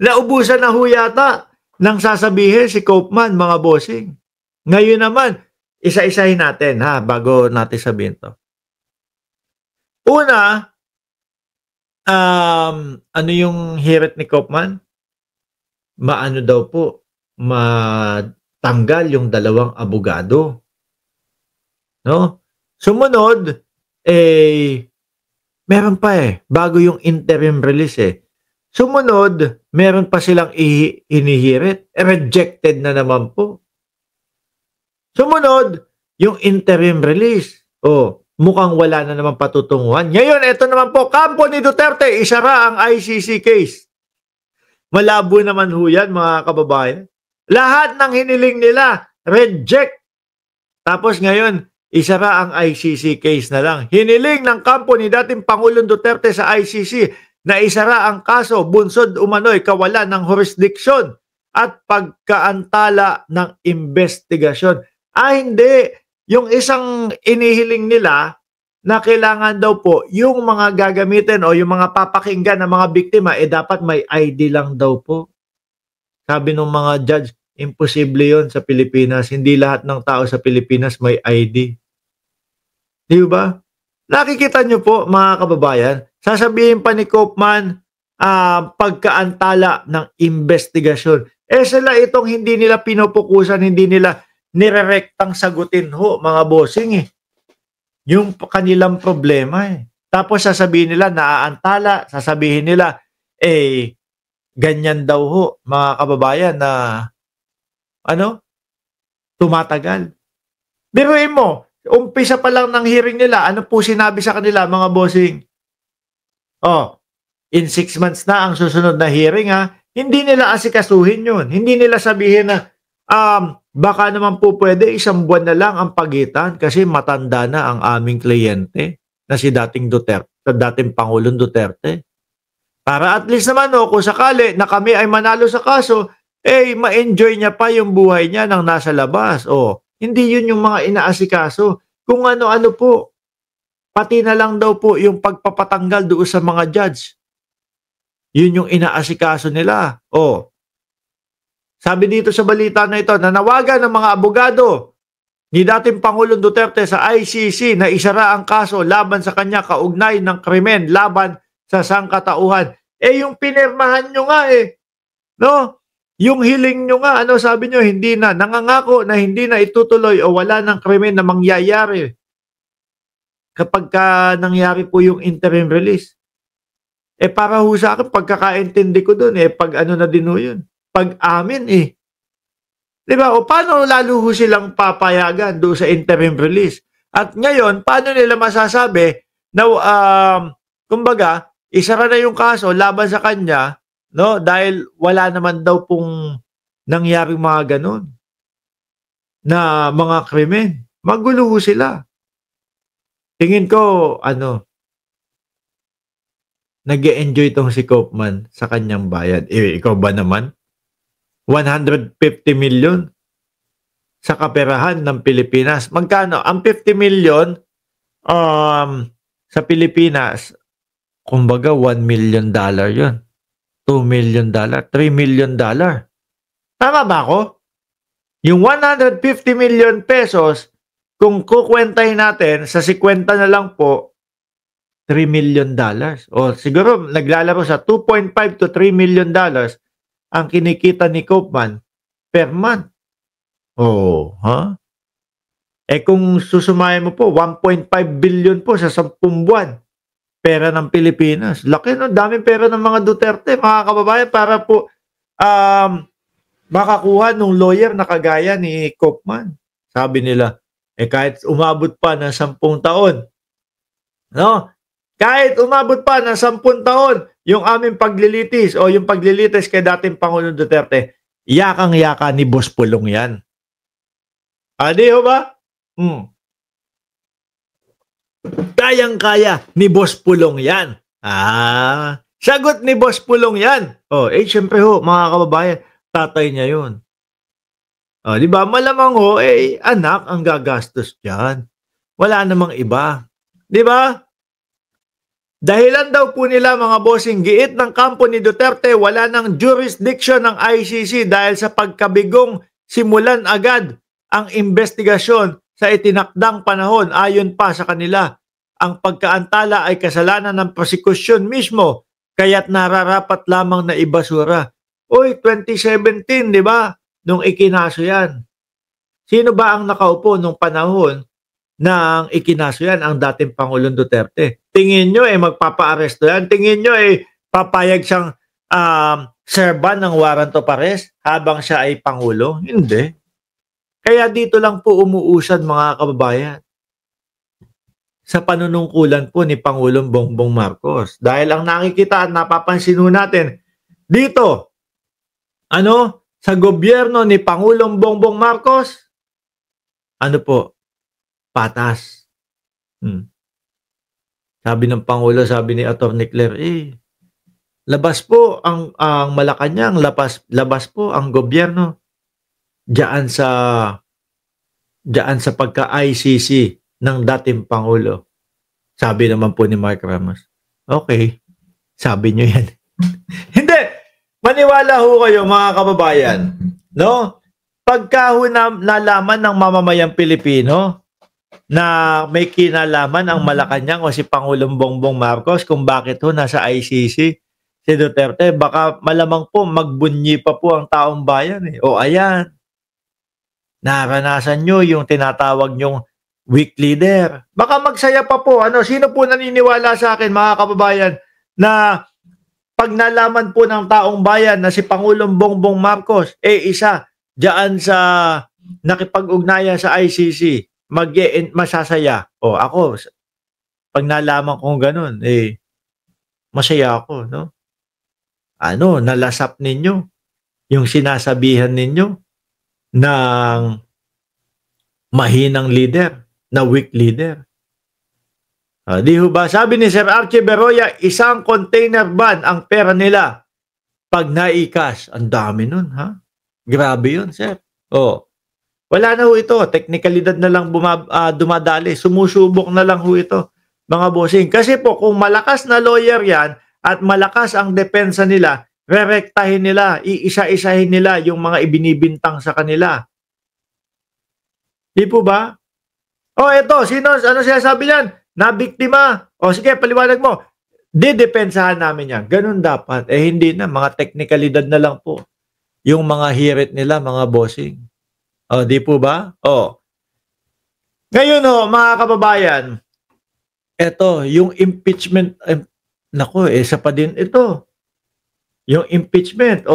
Naubusan na ho yata ng sasabihin si Koopman, mga bossing. Ngayon naman, isa-isahin natin ha, bago natin sabihin to. Una, ano yung hirit ni Koopman? Maano daw po, matanggal yung dalawang abogado. No? Sumunod, meron pa bago yung interim release Sumunod, meron pa silang hinihirit. Rejected na naman po. Sumunod, yung interim release. Mukhang wala na naman patutunguhan. Ngayon, ito naman po, kampo ni Duterte, isara ang ICC case. Malabo naman ho yan, mga kababayan. Lahat ng hiniling nila, reject. Tapos ngayon, isara ang ICC case na lang. Hiniling ng kampo ni dating Pangulong Duterte sa ICC na isara ang kaso bunsod umano'y kawalan ng jurisdiksyon at pagkaantala ng investigasyon. Hindi. Yung isang inihiling nila na kailangan daw po yung mga gagamitin o yung mga papakinggan ng mga biktima, dapat may ID lang daw po. Sabi ng mga judge, imposible yon sa Pilipinas. Hindi lahat ng tao sa Pilipinas may ID. Di ba? Nakikita nyo po, mga kababayan, sasabihin pa ni Koopman, pagkaantala ng investigasyon. Sila itong hindi nila pinupukusan, hindi nila nirerektang sagutin ho, mga bossing yung kanilang problema Tapos sasabihin nila, naaantala, sasabihin nila, ganyan daw ho, mga kababayan, na tumatagal. Biruin mo, umpisa pa lang ng hearing nila, ano po sinabi sa kanila, mga bossing? In 6 months na ang susunod na hearing hindi nila asikasuhin yun. Hindi nila sabihin na, baka naman po pwede 1 buwan na lang ang pagitan kasi matanda na ang aming kliyente na si dating Pangulong Duterte. Para at least naman kung sakali na kami ay manalo sa kaso, ma-enjoy niya pa yung buhay niya nang nasa labas. Hindi yun yung mga inaasikaso. Kung ano-ano po. Pati na lang daw po yung pagpapatanggal doon sa mga judge. Yun yung inaasikaso nila. Sabi dito sa balita na ito, nanawagan ng mga abogado ni dating Pangulong Duterte sa ICC na isara ang kaso laban sa kanya kaugnay ng krimen laban sa sangkatauhan. Yung pinirmahan nyo nga no? Yung hiling nyo nga, sabi nyo, hindi na, nangangako na hindi na itutuloy o wala ng krimen na mangyayari kapag nangyari po yung interim release. Para ho sa akin, pagkakaintindi ko dun, pag na din ho yun. Pag-amin Diba? O paano lalo ho silang papayagan doon sa interim release? At ngayon, paano nila masasabi na, kumbaga, isara na yung kaso laban sa kanya, no? Dahil wala naman daw pong nangyaring mga ganun na mga krimen. Magulo ho sila. Tingin ko, nag-e-enjoy tong si Koopman sa kanyang bayad. Ikaw ba naman? 150 million sa kaperahan ng Pilipinas. Magkano? Ang 50 million sa Pilipinas, kumbaga $1 million yun. $2 million, $3 million. Tama ba ako? Yung 150 million pesos, kung kukwentahin natin, sa 50 na lang po, $3 million. O siguro, naglalaro sa 2.5 to $3 million ang kinikita ni Koopman per month. Kung susumayan mo po, 1.5 billion po sa 10 buwan. Pera ng Pilipinas. Laki no, daming pera ng mga Duterte, mga kababayan, para po makakuha ng lawyer na kagaya ni Koopman. Sabi nila, kahit umabot pa ng 10 taon, no? Kahit umabot pa ng 10 taon, yung aming paglilitis o yung paglilitis kay dating Pangulong Duterte, yakang-yaka ni Boss Pulong yan. Di ho ba? Kayang-kaya ni Boss Pulong yan. Sagot ni Boss Pulong yan. Syempre ho, mga kababayan, tatay niya yun. Di ba? Malamang ho, anak ang gagastos dyan. Wala namang iba. Di ba? Dahilan daw po nila mga bossing, giit ng kampo ni Duterte, wala ng jurisdiction ng ICC dahil sa pagkabigong simulan agad ang investigasyon sa itinakdang panahon. Ayon pa sa kanila, ang pagkaantala ay kasalanan ng prosekusyon mismo, kaya't nararapat lamang na ibasura. Uy, 2017, di ba? Nung ikinaso yan. Sino ba ang nakaupo nung panahon na ikinaso yan? Ang dating Pangulong Duterte. Tingin nyo magpapa-aresto yan? Tingin nyo papayag siyang serban ng warrant of arrest habang siya ay Pangulo? Hindi. Kaya dito lang po umuusad mga kababayan sa panunungkulan po ni Pangulong Bongbong Marcos. Dahil ang nakikita at napapansin natin dito, sa gobyerno ni Pangulong Bongbong Marcos, patas. Sabi ng Pangulo, sabi ni Atty. Claire, labas po ang Malacanang, labas po ang gobyerno diyan sa pagka-ICC ng dating Pangulo. Sabi naman po ni Mark Ramos, okay, sabi nyo yan. Hindi, maniwala ho kayo mga kababayan, no? Pagka ho nalaman ng mamamayang Pilipino na may kinalaman ang Malacanang o si Pangulong Bongbong Marcos kung bakit ho nasa ICC si Duterte, baka malamang po magbunyi pa po ang taong bayan. O ayan, naranasan nyo yung tinatawag nyong weak leader. Baka magsaya pa po. Sino po naniniwala sa akin mga kababayan na pag nalaman po ng taong bayan na si Pangulong Bongbong Marcos isa diyan sa nakipag-ugnayan sa ICC, masasaya. O ako, pag nalaman kong ganun, masaya ako, no? Nalasap ninyo yung sinasabihan ninyo ng mahinang leader, na weak leader. Di ho ba? Sabi ni Sir Archie Beroya, isang container van ang pera nila pag naikas. Ang dami nun, ha? Grabe yun, sir. Wala na ho ito. Teknikalidad na lang dumadali. Sumusubok na lang ho ito, mga bossing. Kasi po, kung malakas na lawyer yan at malakas ang depensa nila, rerektahin nila, iisa-isahin nila yung mga ibinibintang sa kanila. Di po ba? Ito, ano siya sabi niyan? Nabiktima. Sige, paliwanag mo. Didepensahan namin yan. Ganun dapat. Hindi na. Mga teknikalidad na lang po. Yung mga hirit nila, mga bossing. Di po ba? Ngayon mga kababayan, ito, yung impeachment, isa pa din ito. Yung impeachment,